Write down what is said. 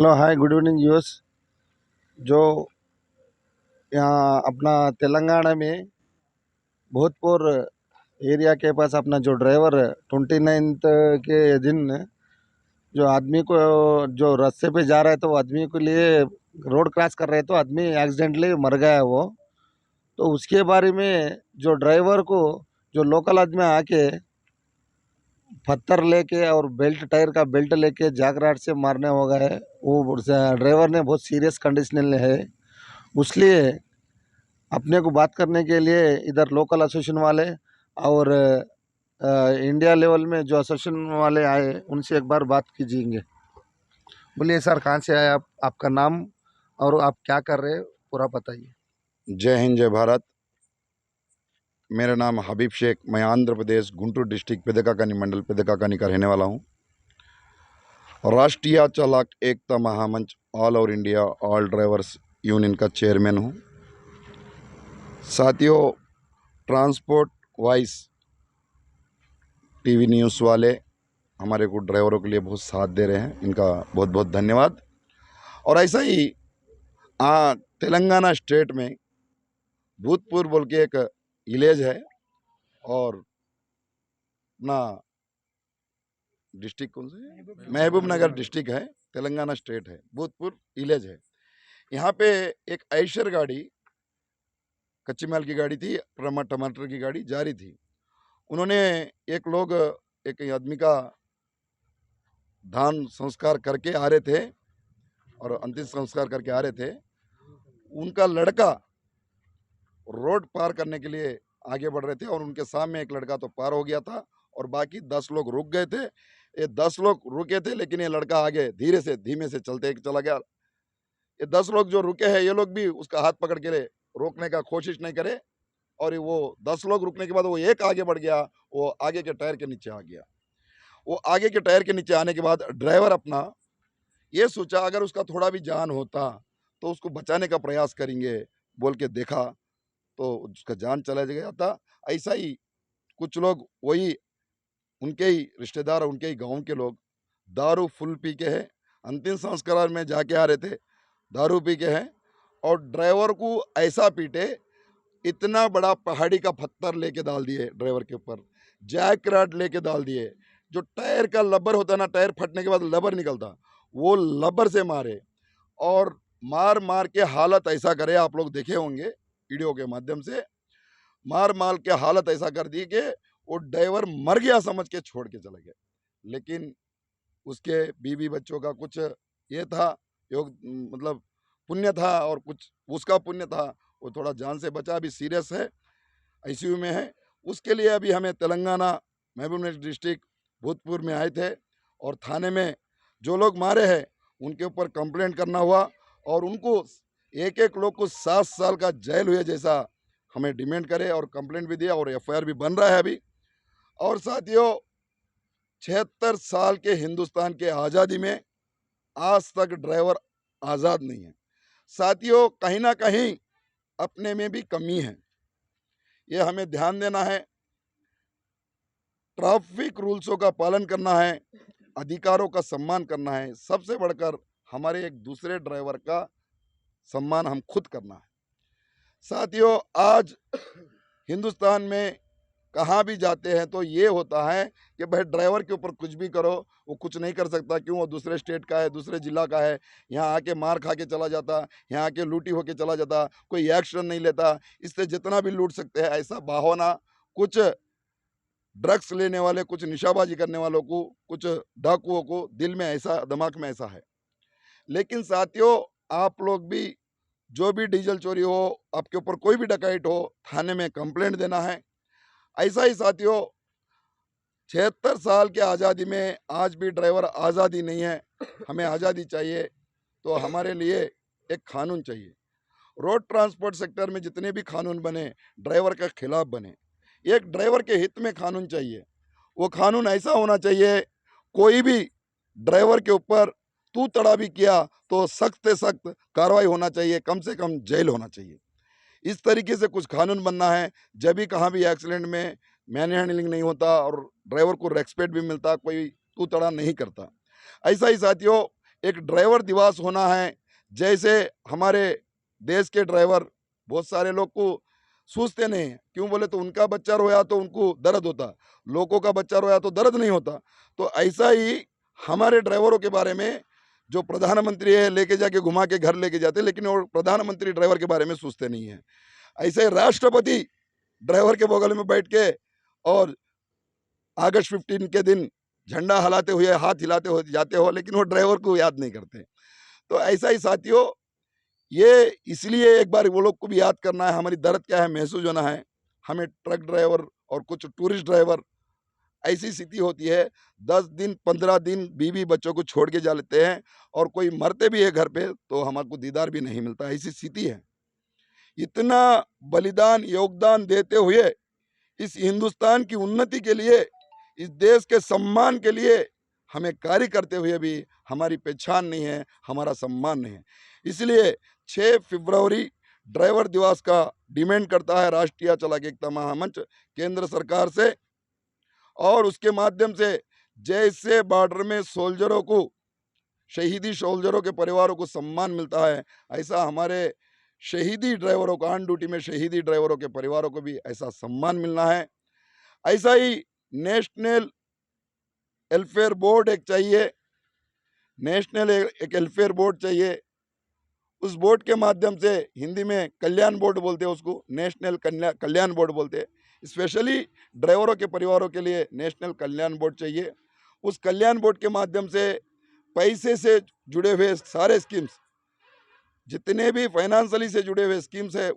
Hello hi good evening US. जो यहाँ अपना तेलंगाना में भोजपुर एरिया के पास अपना जो ड्राइवर 29th के दिन जो आदमी को जो रास्ते पे जा रहा है तो वो आदमी के लिए रोड क्रॉस कर रहे तो आदमी एक्सीडेंटली मर गया है वो। तो उसके बारे में जो ड्राइवर को जो लोकल आदमी आके पत्थर लेके और बेल्ट टायर का बेल्ट लेके जैक राड से मारने हो गए। वो ड्राइवर ने बहुत सीरियस कंडीशन में है। उसलिए अपने को बात करने के लिए इधर लोकल एसोसिएशन वाले और इंडिया लेवल में जो एसोसिएशन वाले आए उनसे एक बार बात कीजिएंगे। बोलिए सर, कहाँ से आए आप, आपका नाम और आप क्या कर रहे हैं पूरा बताइए। जय हिंद जय भारत। मेरा नाम हबीब शेख, मैं आंध्र प्रदेश गुंटूर डिस्ट्रिक्ट पेदकाकानी मंडल पेदकाकानी का रहने वाला हूँ। Rashtriya Chalak Ekta Mahamanch all over India all drivers union का चेयरमैन हूँ। साथियों, ट्रांसपोर्ट वाइस टीवी न्यूज़ वाले हमारे को ड्राइवरों के लिए बहुत साथ दे रहे हैं, इनका बहुत बहुत धन्यवाद। और ऐसा ही तेलंगाना स्टेट में भूतपूर्व बोल के एक विलेज है और अपना डिस्ट्रिक्ट कौन सा है, महबूब नगर डिस्ट्रिक्ट है, तेलंगाना स्टेट है, भूतपूर्व विलेज है। यहाँ पे एक आयशर गाड़ी, कच्ची माल की गाड़ी थी, टमाटर की गाड़ी जा रही थी। उन्होंने एक आदमी का दान संस्कार करके आ रहे थे और अंतिम संस्कार करके आ रहे थे। उनका लड़का रोड पार करने के लिए आगे बढ़ रहे थे और उनके सामने एक लड़का तो पार हो गया था और बाकी 10 लोग रुक गए थे। ये 10 लोग रुके थे, लेकिन ये लड़का आगे धीमे से चलते चला गया। ये 10 लोग जो रुके हैं, ये लोग भी उसका हाथ पकड़ के रोकने का कोशिश नहीं करे और वो 10 लोग रुकने के बाद वो एक आगे बढ़ गया, वो आगे के टायर के नीचे आ गया। वो आगे के टायर के नीचे आने के बाद ड्राइवर अपना ये सोचा अगर उसका थोड़ा भी जान होता तो उसको बचाने का प्रयास करेंगे बोल के देखा तो उसका जान चला गया था। ऐसा ही कुछ लोग वही उनके ही रिश्तेदार, उनके ही गांव के लोग दारू फुल पी के हैं, अंतिम संस्कार में जाके आ रहे थे, दारू पी के हैं और ड्राइवर को ऐसा पीटे, इतना बड़ा पहाड़ी का पत्थर लेके डाल दिए ड्राइवर के ऊपर, जैक रॉड लेके डाल दिए। जो टायर का लबर होता है ना, टायर फटने के बाद लबर निकलता, वो लबर से मारे और मार मार के हालत ऐसा करे, आप लोग देखे होंगे वीडियो के माध्यम से, मार मार के हालत ऐसा कर दी कि वो ड्राइवर मर गया समझ के छोड़ के चले गए। लेकिन उसके बीवी बच्चों का कुछ ये था, योग मतलब पुण्य था और कुछ उसका पुण्य था, वो थोड़ा जान से बचा, अभी सीरियस है, आईसीयू में है। उसके लिए अभी हमें तेलंगाना महबूबनगर डिस्ट्रिक्ट भूतपूर्व में आए थे और थाने में जो लोग मारे हैं उनके ऊपर कंप्लेंट करना हुआ और उनको एक एक लोग को 7 साल का जेल हुए जैसा हमें डिमांड करे और कंप्लेंट भी दिया और एफआईआर भी बन रहा है अभी। और साथियों, 76 साल के हिंदुस्तान के आज़ादी में आज तक ड्राइवर आज़ाद नहीं है। साथियों, कहीं ना कहीं अपने में भी कमी है, ये हमें ध्यान देना है। ट्रैफिक रूल्सों का पालन करना है, अधिकारों का सम्मान करना है, सबसे बढ़कर हमारे एक दूसरे ड्राइवर का सम्मान हम खुद करना है। साथियों, आज हिंदुस्तान में कहाँ भी जाते हैं तो ये होता है कि भाई ड्राइवर के ऊपर कुछ भी करो, वो कुछ नहीं कर सकता, क्यों, वो दूसरे स्टेट का है, दूसरे जिला का है, यहाँ आके मार खा के चला जाता, यहाँ आके लूटी होके चला जाता, कोई एक्शन नहीं लेता, इससे जितना भी लूट सकते हैं, ऐसा बहाना कुछ ड्रग्स लेने वाले, कुछ निशाबाजी करने वालों को, कुछ डाकुओं को दिल में ऐसा, दिमाग में ऐसा है। लेकिन साथियों, आप लोग भी जो भी डीजल चोरी हो, आपके ऊपर कोई भी डकैत हो, थाने में कंप्लेंट देना है। ऐसा ही साथियों, 76 साल के आज़ादी में आज भी ड्राइवर आज़ादी नहीं है। हमें आज़ादी चाहिए तो हमारे लिए एक कानून चाहिए। रोड ट्रांसपोर्ट सेक्टर में जितने भी कानून बने, ड्राइवर के खिलाफ बने। एक ड्राइवर के हित में कानून चाहिए। वो कानून ऐसा होना चाहिए, कोई भी ड्राइवर के ऊपर तू तड़ा भी किया तो सख्त से सख्त कार्रवाई होना चाहिए, कम से कम जेल होना चाहिए। इस तरीके से कुछ कानून बनना है, जब भी कहाँ भी एक्सीडेंट में मैन हैंडलिंग नहीं होता और ड्राइवर को रेस्पेक्ट भी मिलता, कोई तू तड़ा नहीं करता। ऐसा ही साथियों, एक ड्राइवर दिवस होना है। जैसे हमारे देश के ड्राइवर बहुत सारे लोग को सोचते नहीं हैं, क्यों बोले तो उनका बच्चा रोया तो उनको दर्द होता, लोगों का बच्चा रोया तो दर्द नहीं होता। तो ऐसा ही हमारे ड्राइवरों के बारे में जो प्रधानमंत्री है लेके जाके घुमा के घर लेके जाते, लेकिन वो प्रधानमंत्री ड्राइवर के बारे में सोचते नहीं है। ऐसे राष्ट्रपति ड्राइवर के बगल में बैठ के और अगस्त 15 के दिन झंडा हिलाते हुए हाथ हिलाते हुए जाते हो, लेकिन वो ड्राइवर को याद नहीं करते। तो ऐसा ही साथियों, ये इसलिए एक बार वो लोग को भी याद करना है, हमारी दर्द क्या है महसूस होना है। हमें ट्रक ड्राइवर और कुछ टूरिस्ट ड्राइवर ऐसी स्थिति होती है, 10 दिन 15 दिन बीवी बच्चों को छोड़ के जा लेते हैं और कोई मरते भी है घर पे तो हमको दीदार भी नहीं मिलता, ऐसी स्थिति है। इतना बलिदान योगदान देते हुए इस हिंदुस्तान की उन्नति के लिए, इस देश के सम्मान के लिए हमें कार्य करते हुए भी हमारी पहचान नहीं है, हमारा सम्मान नहीं है। इसलिए 6 फरवरी ड्राइवर दिवस का डिमांड करता है राष्ट्रीय चालक एकता महामंच केंद्र सरकार से, और उसके माध्यम से जैसे बॉर्डर में सोल्जरों को, शहीदी सोल्जरों के परिवारों को सम्मान मिलता है, ऐसा हमारे शहीदी ड्राइवरों को, ऑन ड्यूटी में शहीदी ड्राइवरों के परिवारों को भी ऐसा सम्मान मिलना है। ऐसा ही नेशनल वेलफेयर बोर्ड एक चाहिए, नेशनल एक वेलफेयर बोर्ड चाहिए। उस बोर्ड के माध्यम से, हिंदी में कल्याण बोर्ड बोलते हैं उसको, नेशनल कल्याण बोर्ड बोलते हैं। स्पेशली ड्राइवरों के परिवारों के लिए नेशनल कल्याण बोर्ड चाहिए। उस कल्याण बोर्ड के माध्यम से पैसे से जुड़े हुए सारे स्कीम्स, जितने भी फाइनेंशियली से जुड़े हुए स्कीम्स है,